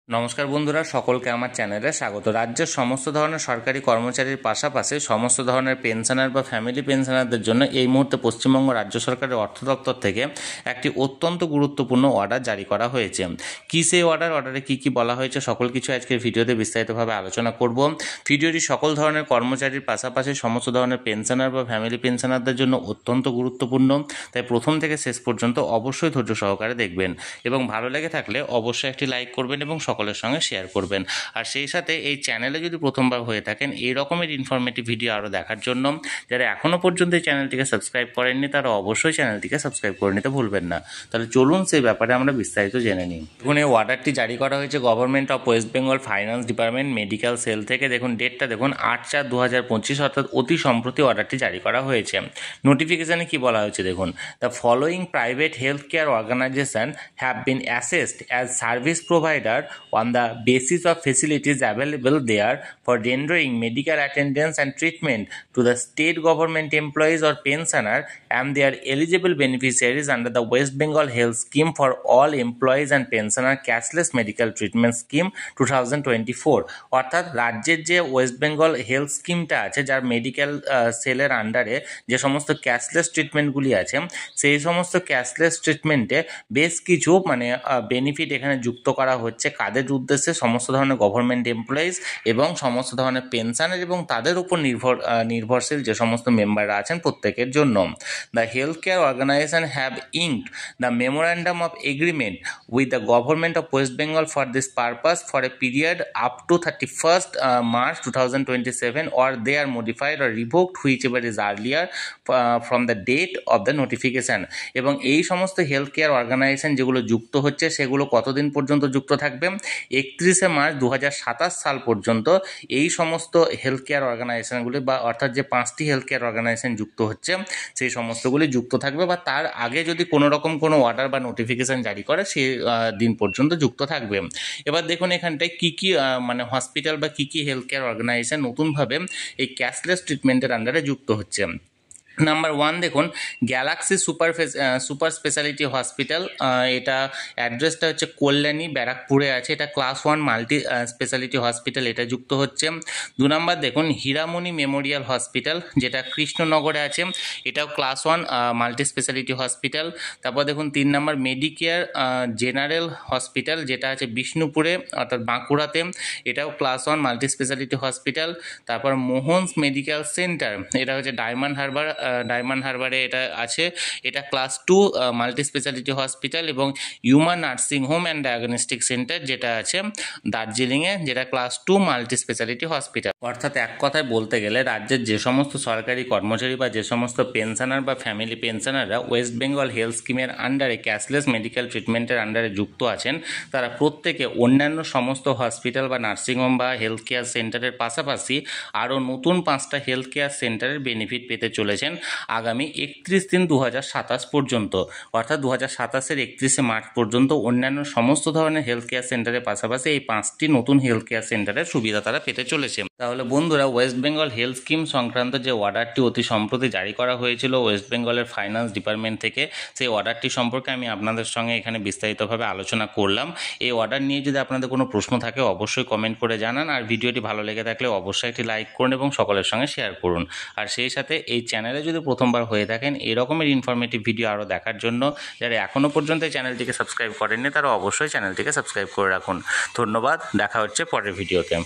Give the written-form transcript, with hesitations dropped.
নমস্কার বন্ধুরা, সকলকে আমার চ্যানেলে স্বাগত। রাজ্যের সমস্ত ধরনের সরকারি কর্মচারীর পাশাপাশি সমস্ত ধরনের পেনশনার বা ফ্যামিলি পেনশনারদের জন্য এই মুহূর্তে পশ্চিমবঙ্গ রাজ্য সরকারের অর্থ দপ্তর থেকে একটি অত্যন্ত গুরুত্বপূর্ণ অর্ডার জারি করা হয়েছে। কী সেই অর্ডারে কী কী বলা হয়েছে সকল কিছু আজকের ভিডিওতে বিস্তারিতভাবে আলোচনা করব। ভিডিওটি সকল ধরনের কর্মচারীর পাশাপাশি সমস্ত ধরনের পেনশনার বা ফ্যামিলি পেনশনারদের জন্য অত্যন্ত গুরুত্বপূর্ণ, তাই প্রথম থেকে শেষ পর্যন্ত অবশ্যই ধৈর্য সহকারে দেখবেন এবং ভালো লেগে থাকলে অবশ্যই একটি লাইক করবেন এবং সকলের সঙ্গে শেয়ার করবেন। আর সেই সাথে এই চ্যানেলে যদি প্রথমবার হয়ে থাকেন এই রকমের ইনফরমেটিভ ভিডিও আরও দেখার জন্য যারা এখনও পর্যন্ত এই চ্যানেলটিকে সাবস্ক্রাইব করেননি তারা অবশ্যই চ্যানেলটিকে সাবস্ক্রাইব করে নিতে ভুলবেন না। তাহলে চলুন সেই ব্যাপারে আমরা বিস্তারিত জেনে নিই। দেখুন, এই অর্ডারটি জারি করা হয়েছে government of West Bengal finance department medical sell থেকে। দেখুন ডেটটা দেখুন 8/4/2025, অর্থাৎ অতি সম্প্রতি অর্ডারটি জারি করা হয়েছে। নোটিফিকেশানে কি বলা হয়েছে দেখুন, the following private health care organisation have been assessed as service provider on the basis of facilities available there for rendering medical attendance and treatment to the state government employees or pensioner and their eligible beneficiaries under the West Bengal Health Scheme for all employees and pensioner cashless medical treatment scheme 2024। অর্থাৎ রাজ্যের যে West Bengal health স্কিমটা আছে, যার medical সেলের আন্ডারে যে সমস্ত ক্যাশলেস ট্রিটমেন্টগুলি আছে, সেই সমস্ত ক্যাশলেস ট্রিটমেন্টে বেশ কিছু বেনিফিট এখানে যুক্ত করা হচ্ছে। কাদের উদ্দেশ্যে? সমস্ত ধরনের গভর্নমেন্ট এমপ্লয়িজ এবং সমস্ত ধরনের পেনশনার এবং তাদের উপর নির্ভরশীল যে সমস্ত মেম্বাররা আছেন প্রত্যেকের জন্য। The health care organisation have inked the memorandum of agreement with the government of West Bengal for this purpose for a period up to 31st March 2027 or they are modified or revoked whichever is earlier from the date of the notification। এবং এই সমস্ত health care organisation যেগুলো যুক্ত হচ্ছে সেগুলো কতদিন পর্যন্ত যুক্ত থাকবে? 31শে মার্চ 2027 সাল পর্যন্ত এই সমস্ত হেলথ কেয়ার অর্গানাইজেশনগুলি বা অর্থাৎ যে 5টি হেলথ কেয়ার অর্গানাইজেশন যুক্ত হচ্ছে সেই সমস্তগুলি যুক্ত থাকবে, বা তার আগে যদি কোনো রকম কোনো অর্ডার বা নোটিফিকেশান জারি করে সেই দিন পর্যন্ত যুক্ত থাকবে। এবার দেখুন এখানটায় কী কী হসপিটাল বা কী কী হেলথ কেয়ার অর্গানাইজেশন নতুনভাবে এই ক্যাশলেস ট্রিটমেন্টের আন্ডারে যুক্ত হচ্ছে। নাম্বার 1 দেখুন, গ্যালাক্সি সুপার স্পেশালিটি হসপিটাল। এটা অ্যাড্রেসটা হচ্ছে কল্যাণী, ব্যারাকপুরে আছে। এটা ক্লাস 1 মাল্টি স্পেশালিটি হসপিটাল, এটা যুক্ত হচ্ছে। 2 নম্বর দেখুন হীরামণি মেমোরিয়াল হসপিটাল, যেটা কৃষ্ণনগরে আছে, এটাও ক্লাস 1 মাল্টি স্পেশালিটি হসপিটাল। তারপর দেখুন 3 নম্বর মেডিকেয়ার জেনারেল হসপিটাল, যেটা আছে বিষ্ণুপুরে অর্থাৎ বাঁকুড়াতে, এটাও ক্লাস 1 মাল্টি স্পেশালিটি হসপিটাল। তারপর মোহনস মেডিকেল সেন্টার, এটা হচ্ছে ডায়মন্ড হারবারে এটা আছে, এটা ক্লাস 2 মাল্টি স্পেশালিটি হসপিটাল। এবং ইউমা nursing home and diagnostic centre, যেটা আছে দার্জিলিংয়ে, যেটা ক্লাস 2 মাল্টি স্পেশালিটি হসপিটাল। অর্থাৎ এক কথায় বলতে গেলে রাজ্যের যে সমস্ত সরকারি কর্মচারী বা যে সমস্ত পেনশনার বা ফ্যামিলি পেনশনাররা ওয়েস্ট বেঙ্গল হেলথ স্কিমের আন্ডারে ক্যাশলেস মেডিকেল ট্রিটমেন্টের আন্ডারে যুক্ত আছেন, তারা প্রত্যেকে অন্যান্য সমস্ত হসপিটাল বা নার্সিংহোম বা হেলথ কেয়ার সেন্টারের পাশাপাশি আরও নতুন 5টা হেলথ কেয়ার সেন্টারের বেনিফিট পেতে চলেছেন আগামী 31/3/2027 পর্যন্ত। অর্থাৎ 2027-এর 31শে মার্চ পর্যন্ত অন্যান্য সমস্ত ধরনের হেলথ কেয়ার সেন্টারের পাশাপাশি এই 5টি নতুন হেলথ কেয়ার সেন্টারের সুবিধা তারা পেতে চলেছে। তাহলে বন্ধুরা, ওয়েস্ট বেঙ্গল হেলথ স্কিম সংক্রান্ত যে অর্ডারটি অতি সম্প্রতি জারি করা হয়েছিল ওয়েস্ট বেঙ্গলের ফাইন্যান্স ডিপার্টমেন্ট থেকে, সেই অর্ডারটি সম্পর্কে আমি আপনাদের সঙ্গে এখানে বিস্তারিতভাবে আলোচনা করলাম। এই অর্ডার নিয়ে যদি আপনাদের কোনো প্রশ্ন থাকে অবশ্যই কমেন্ট করে জানান, আর ভিডিওটি ভালো লেগে থাকলে অবশ্যই একটি লাইক করুন এবং সকলের সঙ্গে শেয়ার করুন। আর সেই সাথে এই চ্যানেলে যদি প্রথমবার হয়ে থাকেন এই রকমের ইনফরমেটিভ ভিডিও আরও দেখার জন্য যারা এখনও পর্যন্ত এই চ্যানেলটিকে সাবস্ক্রাইব করেননি তারা অবশ্যই চ্যানেলটিকে সাবস্ক্রাইব করে রাখুন। ধন্যবাদ, দেখা হচ্ছে পরের ভিডিওতে।